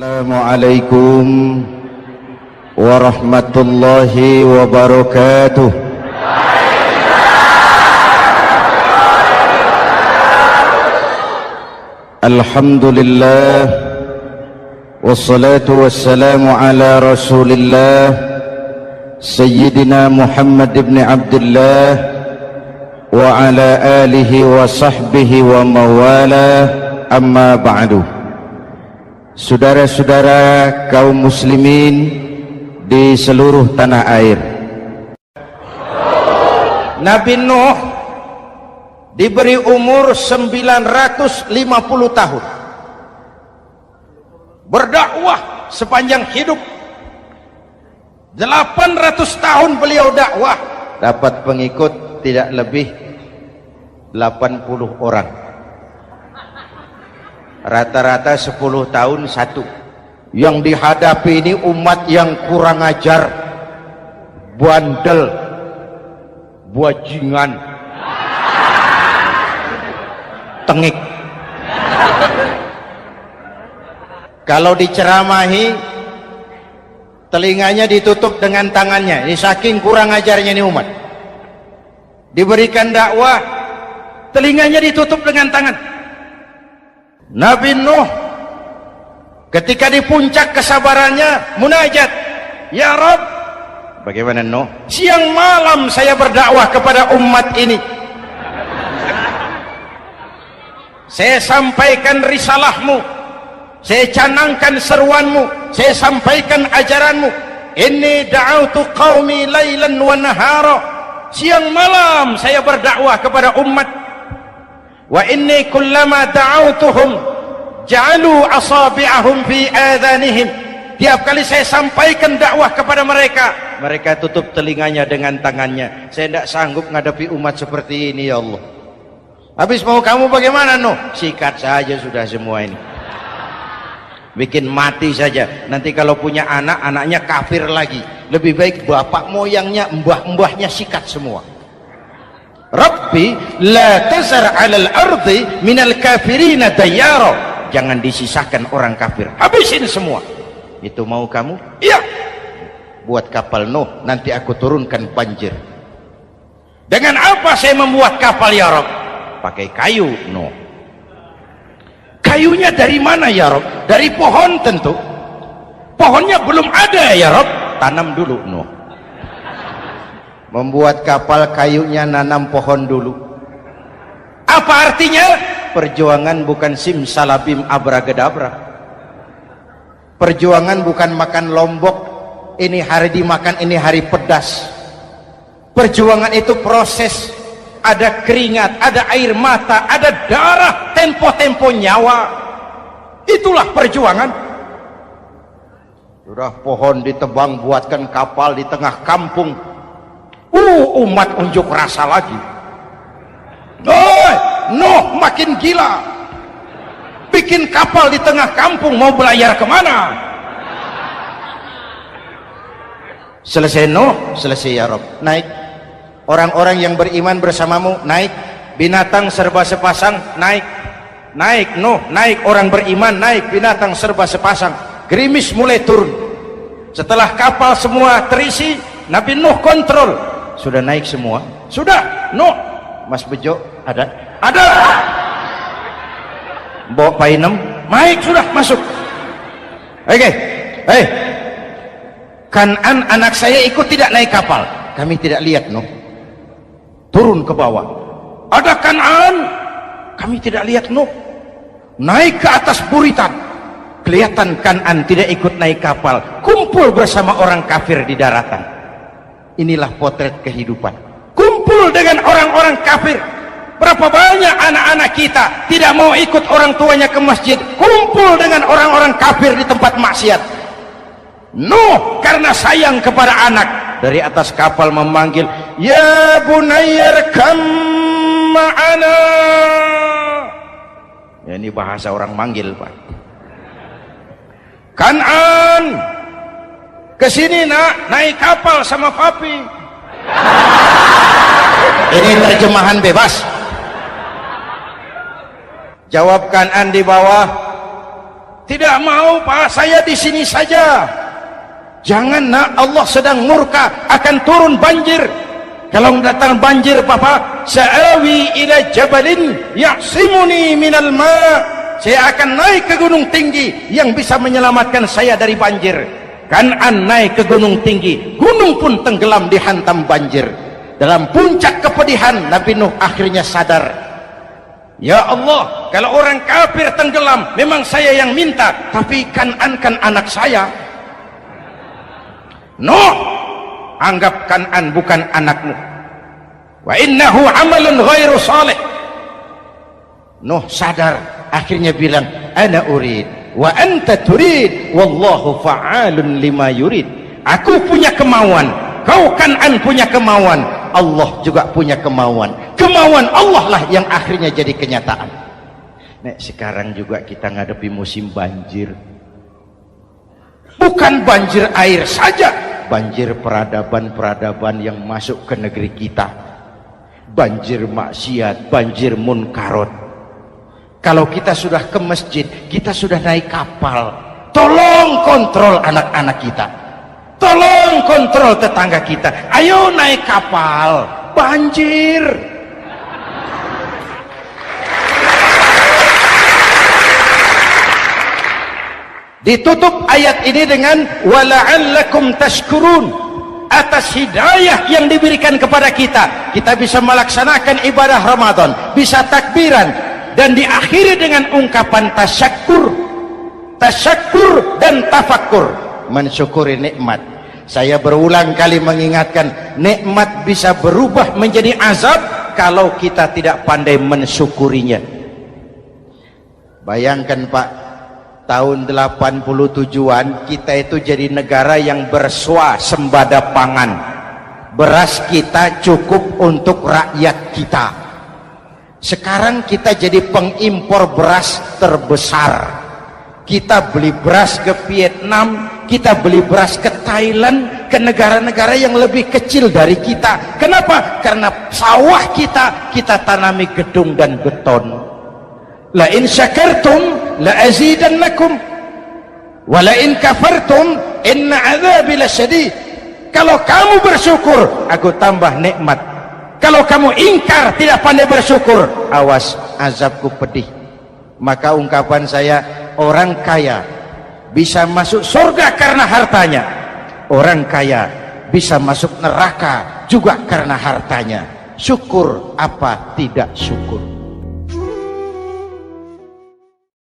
Assalamualaikum warahmatullahi wabarakatuh. Alhamdulillah wassalatu wassalamu ala Rasulillah Sayyidina Muhammad ibn Abdullah wa ala alihi wa sahbihi wa mawala, amma ba'du. Saudara-saudara kaum muslimin di seluruh tanah air, Nabi Nuh diberi umur 950 tahun, berdakwah sepanjang hidup. 800 tahun beliau dakwah, dapat pengikut tidak lebih 80 orang, rata-rata 10 tahun satu. Yang dihadapi ini umat yang kurang ajar, bandel, bajingan, tengik. Kalau diceramahi, telinganya ditutup dengan tangannya. Ini saking kurang ajarnya ini umat. Diberikan dakwah, telinganya ditutup dengan tangan. Nabi Nuh ketika di puncak kesabarannya munajat, ya Rabb, bagaimana Nuh? Siang malam saya berdakwah kepada umat ini, saya sampaikan risalahmu, saya canangkan seruanmu, saya sampaikan ajaranmu. Inni da'autu qaumi lailan wa nahara, siang malam saya berdakwah kepada umat. Wa inni kullama da'autuhum ja'alu asabi'ahum fi adhanihim, tiap kali saya sampaikan dakwah kepada mereka, mereka tutup telinganya dengan tangannya. Saya tidak sanggup menghadapi umat seperti ini, ya Allah. Habis mau kamu bagaimana Nuh? Sikat saja sudah semua ini, bikin mati saja. Nanti kalau punya anak, anaknya kafir lagi. Lebih baik bapak moyangnya, mbah-mbahnya sikat semua. Rabbi la tazar 'alal ardi minal kafirina dayyara, jangan disisakan orang kafir, habisin semua. Itu mau kamu? Iya. Buat kapal Nuh, nanti aku turunkan banjir. Dengan apa saya membuat kapal ya Rabb? Pakai kayu Nuh. Kayunya dari mana ya Rabb? Dari pohon tentu. Pohonnya belum ada ya Rabb, tanam dulu Nuh. Membuat kapal kayunya nanam pohon dulu. Apa artinya? Perjuangan bukan simsalabim abracadabra. Perjuangan bukan makan lombok, ini hari dimakan, ini hari pedas. Perjuangan itu proses, ada keringat, ada air mata, ada darah, tempo-tempo nyawa. Itulah perjuangan. Sudah pohon ditebang, buatkan kapal di tengah kampung. Umat unjuk rasa lagi. Nuh makin gila, bikin kapal di tengah kampung, mau belayar kemana? Selesai Nuh, selesai ya Rabb, naik. Orang-orang yang beriman bersamamu naik, binatang serba sepasang naik. Naik Nuh, naik orang beriman, naik binatang serba sepasang. Gerimis mulai turun. Setelah kapal semua terisi, Nabi Nuh kontrol. Sudah naik semua? Sudah. Nuh, Mas Bejo ada? Ada. Bawa Painem, naik sudah, masuk. Oke. Hei, Kan'an anak saya ikut tidak naik kapal? Kami tidak lihat Nuh. Turun ke bawah. Ada Kan'an? Kami tidak lihat Nuh. Naik ke atas buritan. Kelihatan Kan'an tidak ikut naik kapal, kumpul bersama orang kafir di daratan. Inilah potret kehidupan. Kumpul dengan orang-orang kafir. Berapa banyak anak-anak kita tidak mau ikut orang tuanya ke masjid, kumpul dengan orang-orang kafir di tempat maksiat. Nuh karena sayang kepada anak, dari atas kapal memanggil, ya bunayya irkam ma'ana. Ya, ini bahasa orang manggil Pak. Kan'an, kesini nak, naik kapal sama papi. Ini terjemahan bebas. Jawab Kan'an di bawah, Tidak mau Pak, saya di sini saja. Jangan nak, Allah sedang murka, akan turun banjir. Kalau datang banjir Bapak, sa'awi ila jabalin ya'simuni minal ma'. Saya akan naik ke gunung tinggi yang bisa menyelamatkan saya dari banjir. Kan'an naik ke gunung tinggi, gunung pun tenggelam dihantam banjir. Dalam puncak kepedihan, Nabi Nuh akhirnya sadar, ya Allah, kalau orang kafir tenggelam memang saya yang minta, tapi Kan'an kan anak saya. Nuh, anggap Kan'an bukan anakmu. Wa innahu amalun ghairu salih. Nuh sadar, akhirnya bilang, ana urid wa anta turid wallahu fa'alun lima yurid. Aku punya kemauan, kau Kan'an punya kemauan, Allah juga punya kemauan. Kemauan Allah lah yang akhirnya jadi kenyataan. Nek sekarang juga kita ngadepi musim banjir. Bukan banjir air saja, banjir peradaban-peradaban yang masuk ke negeri kita. Banjir maksiat, banjir munkarot. Kalau kita sudah ke masjid, kita sudah naik kapal, tolong kontrol anak-anak kita, tolong kontrol tetangga kita. Ayo naik kapal, banjir. Ditutup ayat ini dengan wala'allakum tashkurun. Atas hidayah yang diberikan kepada kita, kita bisa melaksanakan ibadah Ramadan, bisa takbiran, dan diakhiri dengan ungkapan tasyakkur. Tasyakkur dan tafakkur, mensyukuri nikmat. Saya berulang kali mengingatkan, nikmat bisa berubah menjadi azab kalau kita tidak pandai mensyukurinya. Bayangkan Pak, tahun 87-an kita itu jadi negara yang berswasembada pangan. Beras kita cukup untuk rakyat kita. Sekarang kita jadi pengimpor beras terbesar. Kita beli beras ke Vietnam, kita beli beras ke Thailand, ke negara-negara yang lebih kecil dari kita. Kenapa? Karena sawah kita tanami gedung dan beton. La in syakartum la azidannakum wa la in kafartum inna adzabi lasyadid. Kalau kamu bersyukur, aku tambah nikmat. Kalau kamu ingkar, tidak pandai bersyukur, awas, azabku pedih. Maka ungkapan saya, orang kaya bisa masuk surga karena hartanya, orang kaya bisa masuk neraka juga karena hartanya. Syukur apa tidak syukur?